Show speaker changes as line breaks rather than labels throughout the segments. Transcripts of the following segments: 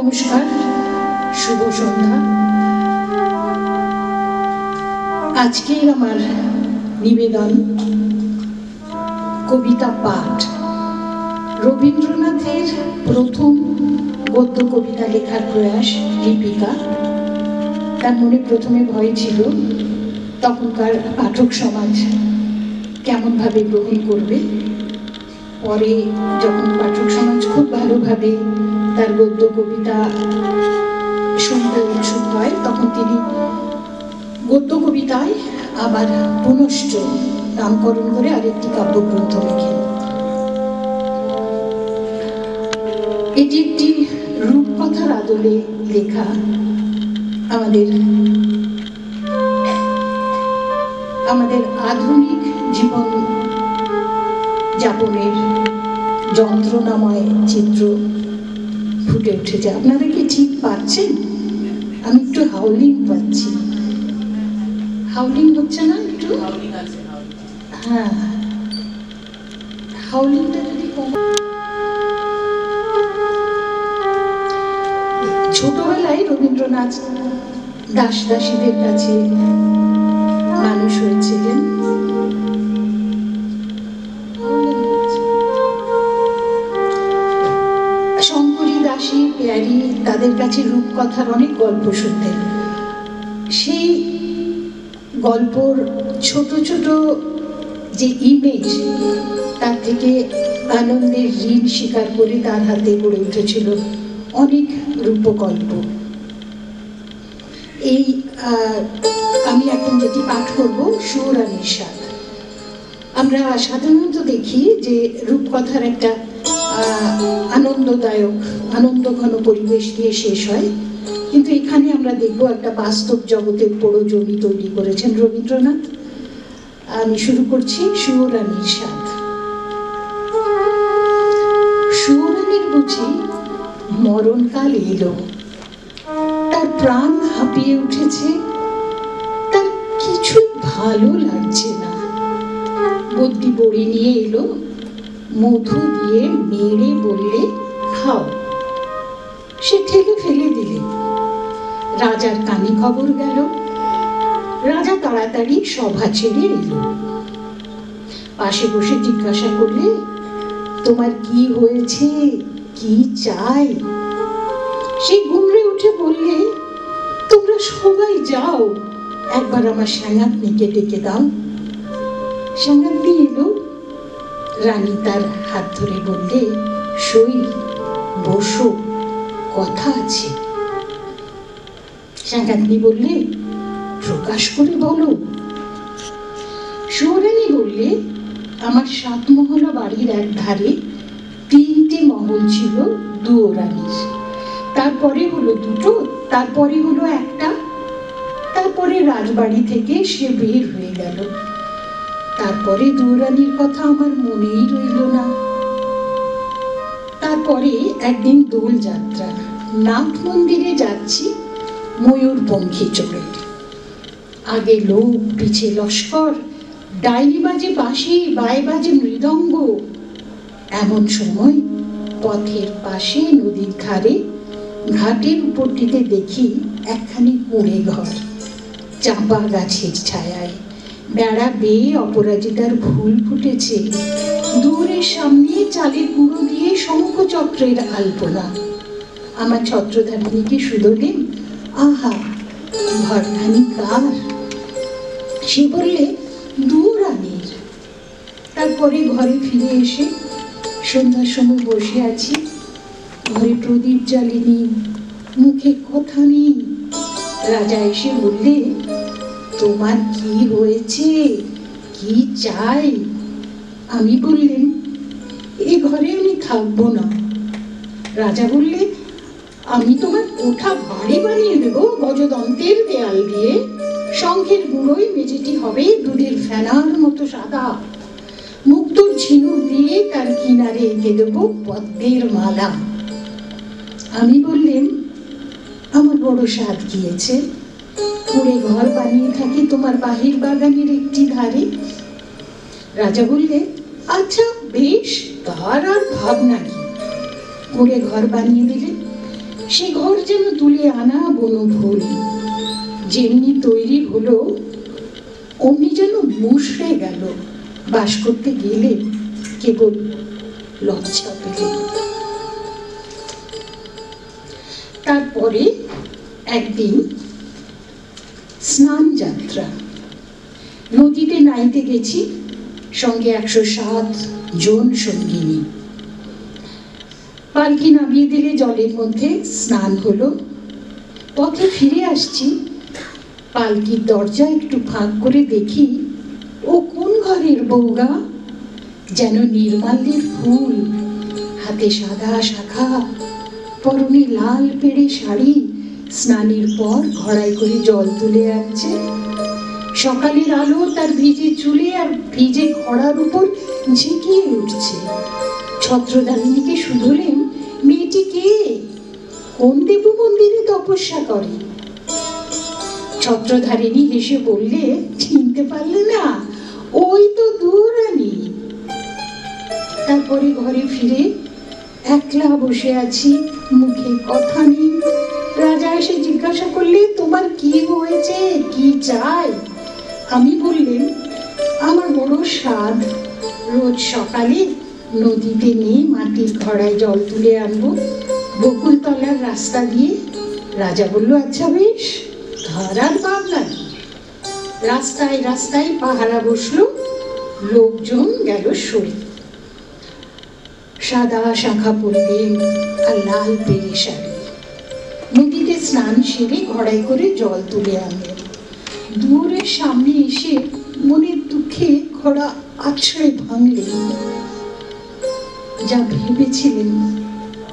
নমস্কার, শুভ সন্ধ্যা। আজকের আমার নিবেদন কবিতা পাঠ। রবীন্দ্রনাথের প্রথম গদ্য কবিতা লেখার প্রয়াস দীপিকা। তার মনে প্রথমে ভয় ছিল তখনকার পাঠক সমাজ কেমনভাবে গ্রহণ করবে। পরে যখন পাঠক সমাজ খুব ভালোভাবে তার গদ্য কবিতা শুনতে উৎসুক হয়, তখন তিনি গদ্য কবিতায় আবার পুনশ্চ নামকরণ করে আরেকটি কাব্যগ্রন্থ লেখেন। এটি একটি রূপকথার আদলে লেখা। আমাদের আধুনিক জীবন যাপনের যন্ত্রণাময় চিত্র ফুটে উঠেছে। আপনারা কি ঠিক পাচ্ছেন? আমি একটু হাউলিং পাচ্ছি। হাউলিং হচ্ছে না একটু? হ্যাঁ, হাউলিংটা যদি কম। ছোটবেলায় রবীন্দ্রনাথ দাস দাসীদের কাছে মানুষ হয়েছিলেন। শঙ্করী, দাসী, পেয়ারি তাদের কাছে রূপকথার অনেক গল্প শুনতেন। সেই গল্পর ছোট ছোট যে ইমেজ, তার থেকে আনন্দের ঋণ স্বীকার করে তার হাতে গড়ে উঠেছিল অনেক রূপকল্প। এই আমি এখন যেটি পাঠ করব, সুরানির স্বাদ। আমরা সাধারণত দেখি যে রূপকথার একটা আনন্দদায়ক আনন্দঘন পরিবেশ দিয়ে শেষ হয়, কিন্তু এখানে আমরা দেখব একটা বাস্তব জগতের বড় জমি তৈরি করেছেন রবীন্দ্রনাথ। আমি শুরু করছি সুরানির স্বাদ। সুরানির বুঝি মরণকাল এলো, তার প্রাণ হাঁপিয়ে উঠেছে, তার কিছুই ভালো লাগছে না। বদ্যি বড়ি নিয়ে এলো, মধু দিয়ে মেরে বললে খাও। সে ঠেলে ফেলে দিলে। রাজার কানে খবর গেল। রাজা তাড়াতাড়ি সভা ছেড়ে এলো। পাশে বসে জিজ্ঞাসা করলে, তোমার কি হয়েছে, কি চাই? সে গুমড়ে উঠে বললে, তোমরা সবাই যাও, একবার আমার সাঙ্গাতনিকে ডেকে দাও। সাঙ্গাতনি এলো। রানী তার হাত ধরে বললে, সই, বসো, কথা আছে। সাঙ্গাতনি বললে, প্রকাশ করে বলো। সুরানী বললে, আমার 7 মহলা বাড়ির এক ধারে 3টে মহল ছিল দুয়োরানীর। তারপরে হলো 2টো, তারপরে হলো 1টা। তারপরে রাজবাড়ি থেকে সে বের হয়ে গেল। তারপরে দুয়োরানীর কথা আমার মনেই রইল না। তারপরে একদিন দোল যাত্রা, নাথ মন্দিরে যাচ্ছি ময়ূরপঙ্খী চড়ে। আগে লোক, পিছে লস্কর, ডাইনি বাজে বাঁশি, বাই বাজে মৃদঙ্গ। এমন সময় পথের পাশে নদীর ধারে ঘাটের উপরটিতে দেখি একখানি কুঁড়ে ঘর, চাঁপা গাছের ছায়ায়। বেড়া বেয়ে অপরাজিতার ফুল ফুটেছে। দূরের সামনে চালের গুঁড়ো দিয়ে শঙ্খচক্রের আলপনা। আমার ছত্রধারিণীকে শুধলেন, আহা, ঘরখানি কার? সে বললে, দুয়োরানীর। তারপরে ঘরে ফিরে এসে সন্ধ্যার সময় বসে আছি। ঘরে প্রদীপ জ্বালিনি, মুখে কথা নেই। রাজা এসে বললে, তোমার কি হয়েছে, কি চাই? আমি বললেন, এ ঘরে আমি থাকবো না। রাজা বললে, আমি তোমার কোঠা বাড়ি বানিয়ে দেবো গজদন্তের দেয়াল দিয়ে। শঙ্খের গুঁড়োয় মেঝেটি হবে দুধের ফেনার মতো সাদা। মুক্তোর ঝিনুক দিয়ে তার কিনারে এঁকে দেবো পদ্মের মালা। আমি বললেন, আমার বড় স্বাদ গিয়েছে। কুঁড়ে ঘর বানিয়ে থাকি তোমার বাহির বাগানের একটি ধারে। রাজা বললে, আচ্ছা বেশ, তার আর ভাবনা কি। কুঁড়ে ঘর বানিয়ে দিলে। সে ঘর যেন তুলে আনা বনফুল, যেমনি তৈরি হলো অমনি যেন মুশড়ে গেল। বাস করতে গেলে কেবল লজ্জা পেলে। তারপরে একদিন স্নান যাত্রা, নদীতে নাইতে গেছি, সঙ্গে 107 জন সঙ্গিনী। পালকি নামিয়ে দিলে জলের মধ্যে স্নান হলো। পথে ফিরে আসছি, পালকির দরজা একটু ফাঁক করে দেখি ও কোন ঘরের বউগা, যেন নির্মাল্যের ফুল, হাতে সাদা শাখা, পরনে লাল পেড়ে শাড়ি, স্নানের পর ঘড়াই করে জল তুলে আনছে। সকালের আলো তার ভিজে চুলে আর ভিজে খড়ার উপর ঝিকিয়ে উঠছে। ছত্রধারিণীকে শুধলেন, মেয়েটি কে, কোন দেব মন্দিরে তপস্যা করে? ছত্রধারিণী হেসে বললে, চিনতে পারলে না? ওই তো দুয়োরানী। তারপরে ঘরে ফিরে একলা বসে আছি, মুখে কথা নেই। রাজা এসে জিজ্ঞাসা করলে, তোমার কি হয়েছে, কি চাই? আমি বললেন, আমার বড় সাধ, রোজ সকালে নদীতে নিয়ে মাটির ঘড়ায় জল তুলে আনবো বকুলতলার রাস্তা দিয়ে। রাজা বলল, আচ্ছা বেশ, ধারার ভাবনা। রাস্তায় রাস্তায় পাহারা বসলো, লোকজন গেল সরে। সাদা শাখা পরলেন আর লাল পেড়ে শাড়ি, নদীতে স্নান সেরে ঘড়াই করে জল তুলে আনলেন। দূরের সামনে এসে মনের দুঃখে ঘোড়া আছড়ে ভাঙলেন। যা ভেবেছিলেন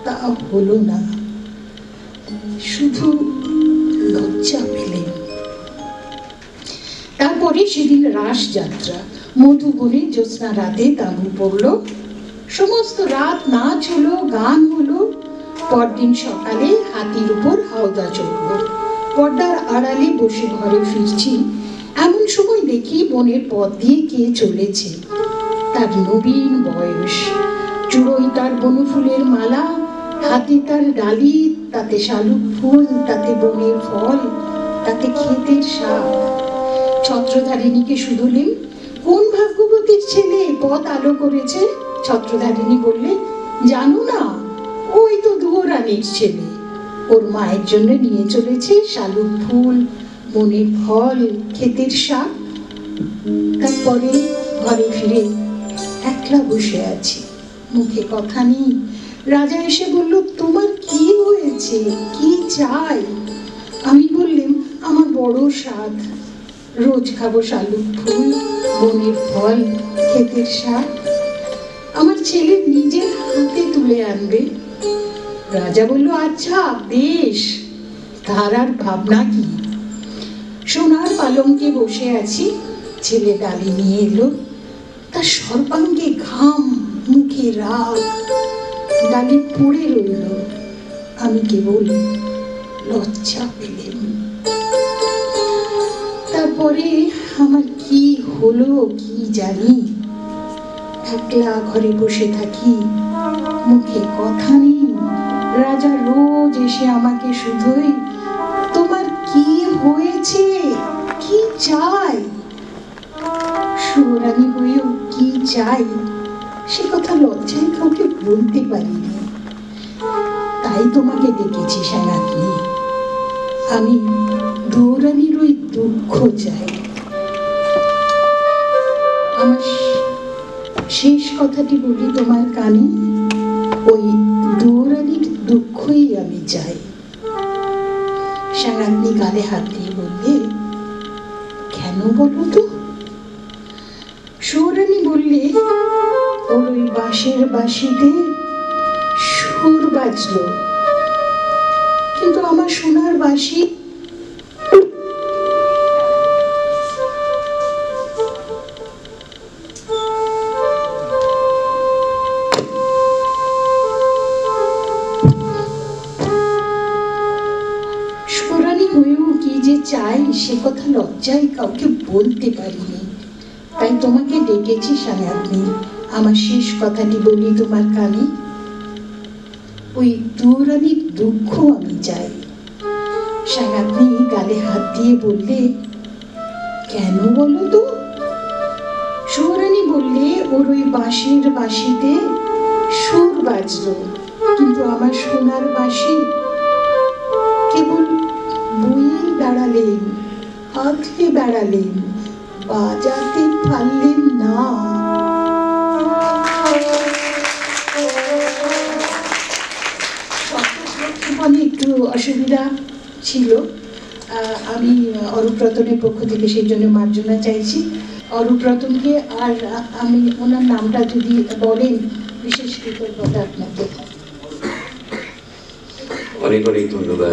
তা হলো না, শুধু লজ্জা পেলেন। তারপরে সেদিন রাস যাত্রা, মধুবনে জ্যোৎস্না রাতে তাঁবু পড়ল, সমস্ত রাত নাচ হলো, গান হলো। পরদিন সকালে হাতির উপর হাওদা চড়ল। পর্দার আড়ালে বসে ঘরে ফিরছি, এমন সময় দেখি বনের পথ দিয়ে কে চলেছে। তার নবীন বয়স, চূড়োয় তার বনফুলের মালা, হাতে তার ডালি, তাতে শালুক ফুল, তাতে বনের ফল, তাতে ক্ষেতের শাক। ছত্রধারিণীকে শুধলেন, কোন ভাগ্যবতীর ছেলে পথ আলো করেছে? ছত্রধারিণী বললে, জানো না, ওই তো দুয়োরানীর ছেলে। ওর মায়ের জন্য নিয়ে চলেছে শালুক ফুল, বনের ফল, ক্ষেতের শাক। তারপরে ঘরে ফিরে একলা বসে আছি, মুখে কথা নেই। রাজা এসে বলল, তোমার কি হয়েছে, কি চাই? আমি বললাম, আমার বড় সাধ, রোজ খাবো শালুক ফুল, বনের ফল, ক্ষেতের শাক। আমার ছেলে নিজের হাতে তুলে আনবে। রাজা বলল, আচ্ছা বেশ, তার আর ভাবনা কি? সোনার পালঙ্কে বসে আছি, ছেলে ডালি নিয়ে এলো। তার সর্বাঙ্গে ঘাম, মুখে রাগ, ডালি পড়ে রইল। আমি কেবল লজ্জা পেলাম। তারপরে আমার কি হলো কি জানি, একলা ঘরে বসে থাকি, মুখে কথা নেই। রাজা রোজ এসে আমাকে শুধোয়, তোমার কি হয়েছে, কি চাই? সুরানী হয়েও কি চাই সে কথা লজ্জায় কাউকে বলতে পারিনি। তাই তোমাকে ডেকেছি সেনাকিনী, আমি দুয়োরানীর ওই দুঃখ চাই। আমার শেষ কথাটি বলি তোমার কানে, ওই দুয়োরানীর দুঃখই আমি চাই। সেনাকিনী গালে হাত দিয়ে বললে, কেন বলো তো? সুরানী বললে, ওর ওই বাঁশের বাঁশিতে সুর বাজলো, কিন্তু আমার সোনার বাঁশি চাই সে কথা লজ্জায় কাউকে বলতে পারিনি। তাই তোমাকে ডেকেছি সেনাকিনী, আমার শেষ কথাটি বলি তোমার কানে। ওই দুরানির দুঃখ আমি চাই। সাঙ্গাতনি গালে হাত দিয়ে বললে, কেন বলো তো? সুরানি বললে, ওর ওই বাঁশির বাঁশিতে সুর বাজলো, কিন্তু আমার সোনার বাঁশি কেবল বইয়ে বেড়ালেন, আঁকড়ে বেড়ালেন, বাজাতে পারলেন না। একটু অসুবিধা ছিল, আমি অরূপ রতনের পক্ষ থেকে সেই জন্য মার্জনা চাইছি। অরূপ রতনকে আর আমি ওনার নামটা যদি বলেন, বিশেষ কৃতজ্ঞতা আপনাকে।
অনেক অনেক ধন্যবাদ।